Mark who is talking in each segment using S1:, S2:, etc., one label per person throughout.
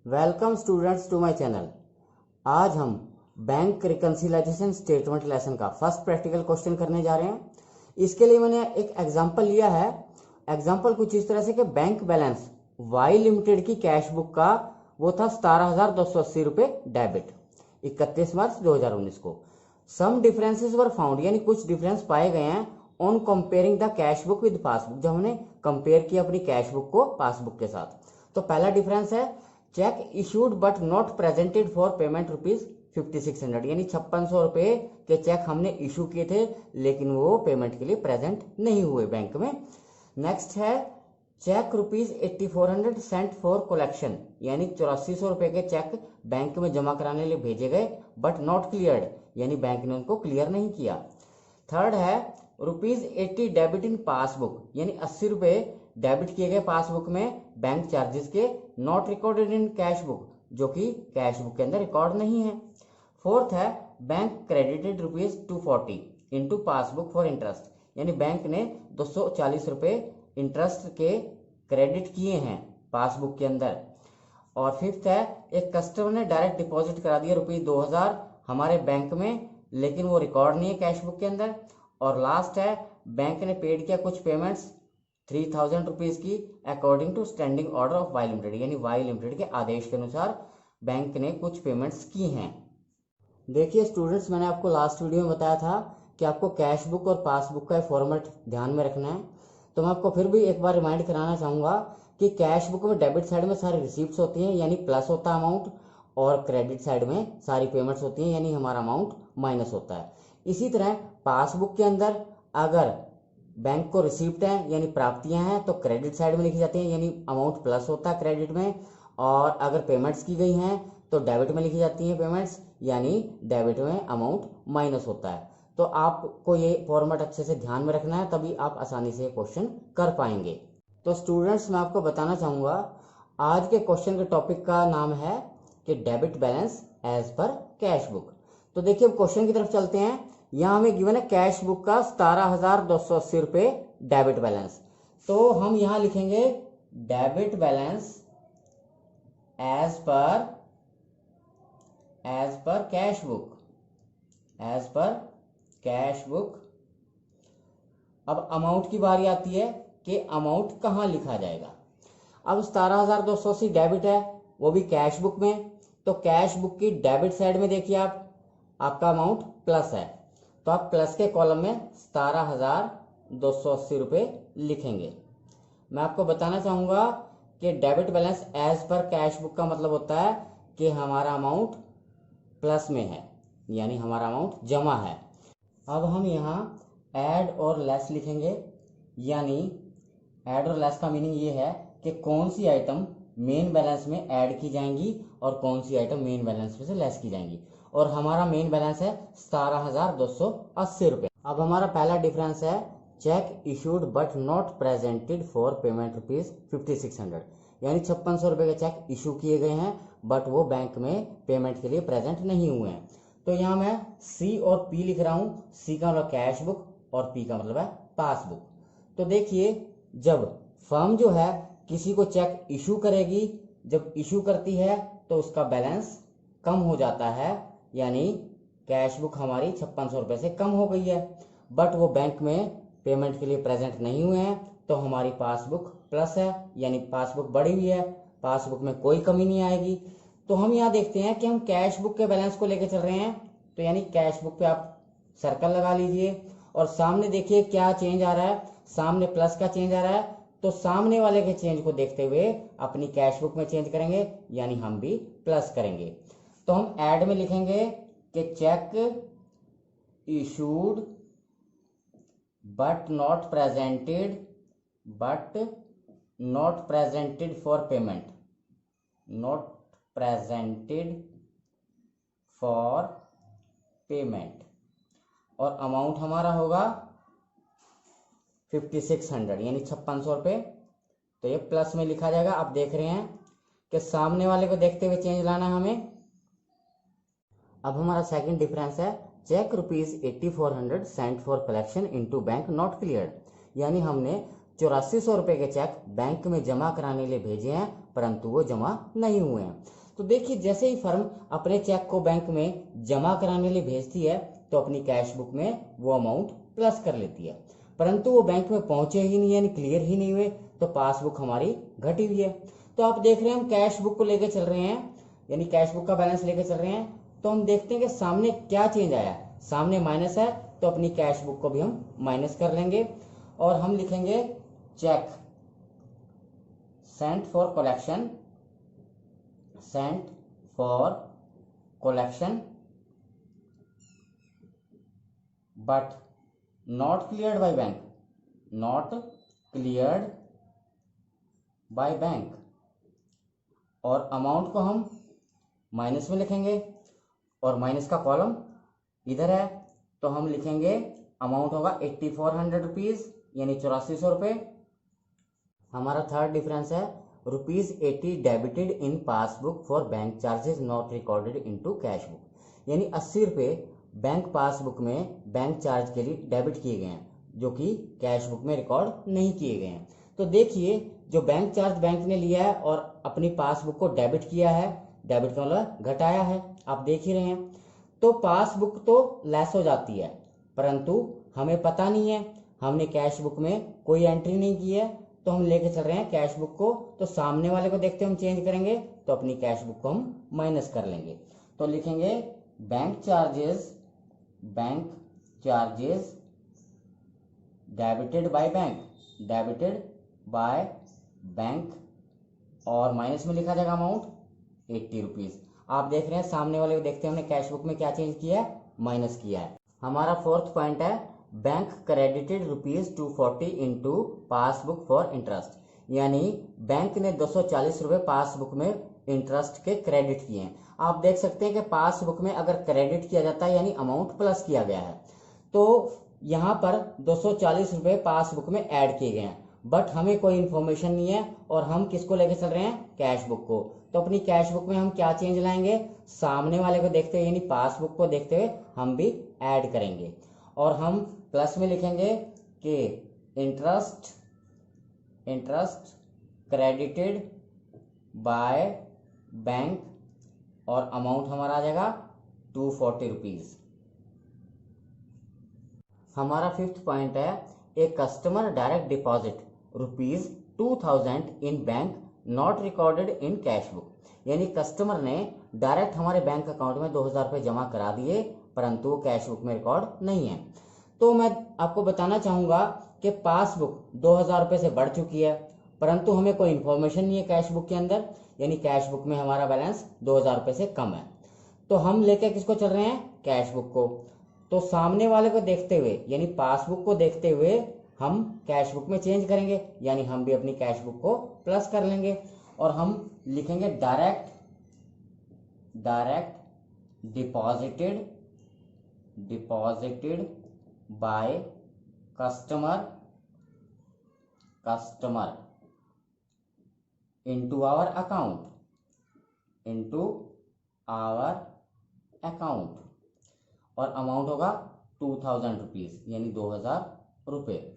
S1: Welcome students to my channel. आज हम bank reconciliation statement lesson का फर्स्ट प्रैक्टिकल क्वेश्चन करने जा रहे हैं। इसके लिए मैंने एक एग्जांपल लिया है। एग्जांपल कुछ इस तरह से कि बैंक बैलेंस वाई लिमिटेड की कैश बुक का वो था 17,280 रुपये डेबिट 31 मार्च 2019 को। सम डिफरेंसेस वर फाउंड, यानी कुछ डिफरेंस पाए गए हैं on comparing the cash book with passbook, जब हमने कंपेयर किया अपनी कैश बुक को पासबुक के साथ। तो पहला डिफरेंस है check issued but not presented for payment ₹5600, यानी 5600 रुपये के चेक हमने इशू किए थे लेकिन वो पेमेंट के लिए प्रेजेंट नहीं हुए बैंक में। नेक्स्ट है चेक ₹8400 सेंट फॉर कलेक्शन, यानी 8400 रुपये के चेक बैंक में जमा कराने के लिए भेजे गए बट नॉट क्लियर्ड, यानी बैंक ने उनको क्लियर नहीं किया। थर्ड है ₹80 डेबिट इन पासबुक, यानी 80 रुपये डेबिट किए गए पासबुक में बैंक चार्जेस के, not recorded in cash book, जो कि कैश बुक के अंदर रिकॉर्ड नहीं है। फोर्थ है bank credited ₹240 into passbook for interest, यानी बैंक ने 240 रुपये इंटरेस्ट के क्रेडिट किए हैं पासबुक के अंदर। और फिफ्थ है एक कस्टमर ने डायरेक्ट डिपॉजिट करा दिया ₹2000 हमारे बैंक में, लेकिन वो रिकॉर्ड नहीं है कैश बुक के अंदर। और लास्ट है बैंक ने पेड किया कुछ पेमेंट्स 3000 रुपीज की according to standing order of Y limited, यानी वाई लिमिटेड के आदेश के अनुसार बैंक ने कुछ पेमेंट्स की हैं। देखिए स्टूडेंट्स, मैंने आपको लास्ट वीडियो में बताया था कि आपको कैश बुक और पासबुक का फॉर्मेट ध्यान में रखना है। तो मैं आपको फिर भी एक बार रिमाइंड कराना चाहूँगा कि कैश बुक में डेबिट साइड में सारी रिसीप्ट्स होती हैं, यानी प्लस होता है अमाउंट, और क्रेडिट साइड में सारी पेमेंट्स होती हैं, यानी हमारा अमाउंट माइनस होता है। इसी तरह पासबुक के अंदर अगर बैंक को रिसीप्ट है यानी प्राप्तियां हैं तो क्रेडिट साइड में लिखी जाती हैं, यानी अमाउंट प्लस होता है क्रेडिट में। और अगर पेमेंट्स की गई हैं तो डेबिट में लिखी जाती हैं पेमेंट्स, यानी डेबिट में अमाउंट माइनस होता है। तो आपको ये फॉर्मेट अच्छे से ध्यान में रखना है, तभी आप आसानी से क्वेश्चन कर पाएंगे। तो स्टूडेंट्स, मैं आपको बताना चाहूँगा आज के क्वेश्चन के टॉपिक का नाम है कि debit balance as per cash book. तो देखिए अब क्वेश्चन की तरफ चलते हैं। यहाँ हमें गिवन है कैश बुक का 17,280 रुपये डेबिट बैलेंस। तो हम यहाँ लिखेंगे debit balance as per cash book, as per cash book. अब अमाउंट की बारी आती है कि अमाउंट कहाँ लिखा जाएगा। अब 17,280 डेबिट है, वो भी कैश बुक में। तो कैश बुक की डेबिट साइड में देखिए आपका अमाउंट प्लस है, तो आप प्लस के कॉलम में 17,280 रुपये लिखेंगे। मैं आपको बताना चाहूँगा कि debit balance as per cash book का मतलब होता है कि हमारा अमाउंट प्लस में है, यानी हमारा अमाउंट जमा है। अब हम यहाँ ऐड और लेस लिखेंगे, यानी ऐड और लेस का मीनिंग ये है कि कौन सी आइटम मेन बैलेंस में ऐड की जाएंगी और कौन सी आइटम मेन बैलेंस में से लेस की जाएंगी। और हमारा मेन बैलेंस है 17,280 रुपये। अब हमारा पहला डिफरेंस है check issued but not presented for payment ₹5600, यानी 5600 रुपये के चेक इशू किए गए हैं बट वो बैंक में पेमेंट के लिए प्रेजेंट नहीं हुए हैं। तो यहाँ मैं सी और पी लिख रहा हूँ। सी का मतलब कैश बुक और पी का मतलब है पासबुक। तो देखिए जब फर्म जो है किसी को चेक इशू करेगी, जब इशू करती है तो उसका बैलेंस कम हो जाता है, यानी कैश बुक हमारी 5600 रुपये से कम हो गई है बट वो बैंक में पेमेंट के लिए प्रेजेंट नहीं हुए हैं, तो हमारी पासबुक प्लस है, यानी पासबुक बढ़ी हुई है, पासबुक में कोई कमी नहीं आएगी। तो हम यहाँ देखते हैं कि हम कैश बुक के बैलेंस को लेकर चल रहे हैं, तो यानी कैश बुक पे आप सर्कल लगा लीजिए और सामने देखिए क्या चेंज आ रहा है, सामने प्लस का चेंज आ रहा है। तो सामने वाले के चेंज को देखते हुए अपनी कैश बुक में चेंज करेंगे, यानी हम भी प्लस करेंगे। तो हम ऐड में लिखेंगे कि check issued but not presented for payment, not presented for payment. और अमाउंट हमारा होगा 5600, यानी 5600 रुपये। तो ये प्लस में लिखा जाएगा। आप देख रहे हैं कि सामने वाले को देखते हुए चेंज लाना है हमें। अब हमारा सेकंड डिफरेंस है cheque ₹8400 sent for collection into bank not cleared, यानी हमने 8400 रुपये के चेक बैंक में जमा कराने के लिए भेजे हैं परंतु वो जमा नहीं हुए हैं। तो देखिए, जैसे ही फर्म अपने चेक को बैंक में जमा कराने के लिए भेजती है तो अपनी कैश बुक में वो अमाउंट प्लस कर लेती है, परंतु वो बैंक में पहुंचे ही नहीं, यानी क्लियर ही नहीं हुए, तो पासबुक हमारी घटी हुई है। तो आप देख रहे हैं हम कैश बुक को लेकर चल रहे हैं, यानी कैश बुक का बैलेंस लेकर चल रहे हैं, तो हम देखते हैं कि सामने क्या चेंज आया। सामने माइनस है तो अपनी कैश बुक को भी हम माइनस कर लेंगे और हम लिखेंगे cheque sent for collection, sent for collection but not cleared by bank, not cleared by bank. और अमाउंट को हम माइनस में लिखेंगे और माइनस का कॉलम इधर है, तो हम लिखेंगे अमाउंट होगा 8400 रुपीज, यानी 8400 रुपये। हमारा थर्ड डिफरेंस है ₹80 debited in passbook for bank charges not recorded into cash book, यानी 80 रुपये बैंक पासबुक में बैंक चार्ज के लिए डेबिट किए गए हैं, जो कि कैश बुक में रिकॉर्ड नहीं किए गए हैं। तो देखिए, जो बैंक चार्ज बैंक ने लिया है और अपनी पासबुक को डेबिट किया है, डेबिट का मतलब घटाया है, आप देख ही रहे हैं, तो पासबुक तो लेस हो जाती है, परंतु हमें पता नहीं है, हमने कैश बुक में कोई एंट्री नहीं की है, तो हम लेके चल रहे हैं कैश बुक को, तो सामने वाले को देखते हम चेंज करेंगे तो अपनी कैश बुक को हम माइनस कर लेंगे। तो लिखेंगे bank charges debited by bank, debited bye bank, और माइनस में लिखा जाएगा अमाउंट 80 रुपीज। आप देख रहे हैं सामने वाले को देखते हैं हमने कैश बुक में क्या चेंज किया है, माइनस किया है। हमारा फोर्थ पॉइंट है bank credited ₹240 into passbook for interest, यानी बैंक ने 240 रुपए पासबुक में इंटरेस्ट के क्रेडिट किए हैं। आप देख सकते हैं कि पासबुक में अगर क्रेडिट किया जाता है यानी अमाउंट प्लस किया गया है, तो यहाँ पर 240 रुपए पासबुक में ऐड किए गए हैं, बट हमें कोई इन्फॉर्मेशन नहीं है और हम किसको लेके चल रहे हैं, कैश बुक को। तो अपनी कैश बुक में हम क्या चेंज लाएंगे, सामने वाले को देखते हुए यानी पासबुक को देखते हुए हम भी ऐड करेंगे, और हम प्लस में लिखेंगे कि इंटरेस्ट क्रेडिटेड बाय बैंक, और अमाउंट हमारा आ जाएगा 240 रुपीज। हमारा फिफ्थ पॉइंट है a customer direct deposit ₹2000 in bank not recorded in cash book, यानी कस्टमर ने डायरेक्ट हमारे बैंक अकाउंट में 2000 रुपये जमा करा दिए, परंतु वो कैश बुक में रिकॉर्ड नहीं है। तो मैं आपको बताना चाहूंगा कि पासबुक 2000 रुपये से बढ़ चुकी है, परंतु हमें कोई इन्फॉर्मेशन नहीं है कैश बुक के अंदर, यानी कैश बुक में हमारा बैलेंस 2000 रुपये से कम है। तो हम लेके किसको चल रहे हैं, कैश बुक को। तो सामने वाले को देखते हुए यानी पासबुक को देखते हुए हम कैश बुक में चेंज करेंगे, यानी हम भी अपनी कैश बुक को प्लस कर लेंगे, और हम लिखेंगे direct deposited by customer into our account, और अमाउंट होगा 2000 रुपीज, यानी 2000 रुपये।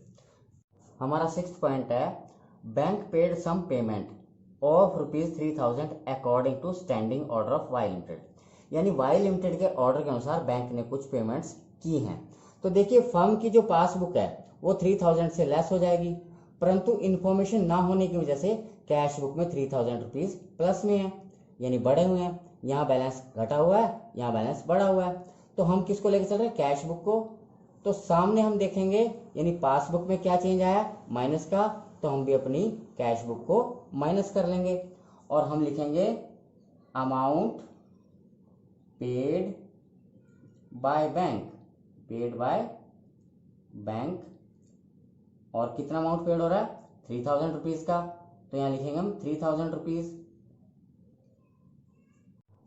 S1: हमारा सिक्स्थ पॉइंट है bank paid some payment of ₹3000 according to standing order of Y limited, यानी वाई लिमिटेड के ऑर्डर के अनुसार बैंक ने कुछ पेमेंट्स की हैं। तो देखिए, फर्म की जो पासबुक है वो 3000 से लेस हो जाएगी, परंतु इन्फॉर्मेशन ना होने की वजह से कैश बुक में 3000 रुपीज प्लस में है, यानी बढ़े हुए हैं। यहाँ बैलेंस घटा हुआ है, यहाँ बैलेंस बढ़ा हुआ है, तो हम किसको लेकर चल रहे हैं, कैश बुक को। तो सामने हम देखेंगे यानी पासबुक में क्या चेंज आया, माइनस का, तो हम भी अपनी कैश बुक को माइनस कर लेंगे, और हम लिखेंगे अमाउंट पेड बाय बैंक, और कितना अमाउंट पेड हो रहा है, 3000 रुपीज का, तो यहाँ लिखेंगे हम 3000 रुपीज।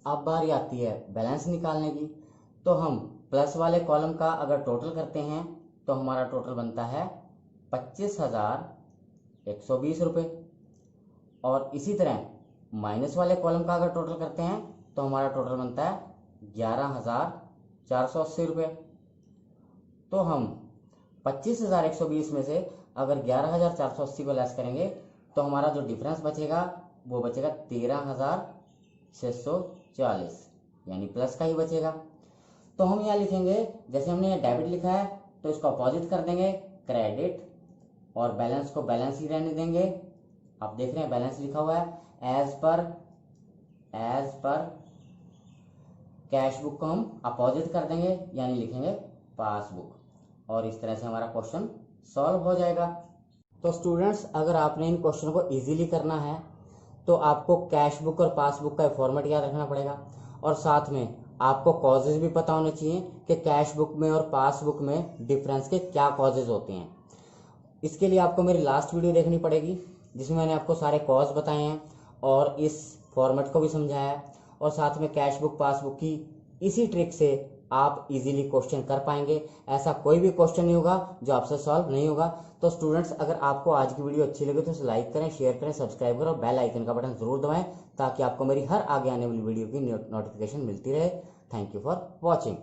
S1: अब बारी आती है बैलेंस निकालने की, तो हम प्लस वाले कॉलम का अगर टोटल करते हैं तो हमारा टोटल बनता है 25,120 रुपये, और इसी तरह माइनस वाले कॉलम का अगर टोटल करते हैं तो हमारा टोटल बनता है 11,480 रुपये। तो हम 25,120 में से अगर 11,480 को लेस करेंगे तो हमारा जो डिफरेंस बचेगा वो बचेगा 13,640, यानी प्लस का ही बचेगा। तो हम यहाँ लिखेंगे, जैसे हमने यहाँ डेबिट लिखा है तो इसको अपोजिट कर देंगे क्रेडिट, और बैलेंस को बैलेंस ही रहने देंगे। आप देख रहे हैं बैलेंस लिखा हुआ है, एज पर कैश बुक को हम अपोजिट कर देंगे, यानी लिखेंगे पासबुक, और इस तरह से हमारा क्वेश्चन सॉल्व हो जाएगा। तो स्टूडेंट्स, अगर आपने इन क्वेश्चन को इजीली करना है तो आपको कैश बुक और पासबुक का फॉर्मेट याद रखना पड़ेगा, और साथ में आपको कॉजेज भी पता होने चाहिए कि कैश बुक में और पासबुक में डिफरेंस के क्या कॉजेज होते हैं। इसके लिए आपको मेरी लास्ट वीडियो देखनी पड़ेगी, जिसमें मैंने आपको सारे कॉज बताए हैं और इस फॉर्मेट को भी समझाया है, और साथ में कैश बुक पासबुक की इसी ट्रिक से आप इजीली क्वेश्चन कर पाएंगे। ऐसा कोई भी क्वेश्चन नहीं होगा जो आपसे सॉल्व नहीं होगा। तो स्टूडेंट्स, अगर आपको आज की वीडियो अच्छी लगे तो इसे लाइक करें, शेयर करें, सब्सक्राइब करें और बेल आइकन का बटन जरूर दबाएं, ताकि आपको मेरी हर आगे आने वाली वीडियो की नोटिफिकेशन मिलती रहे। Thank you for watching.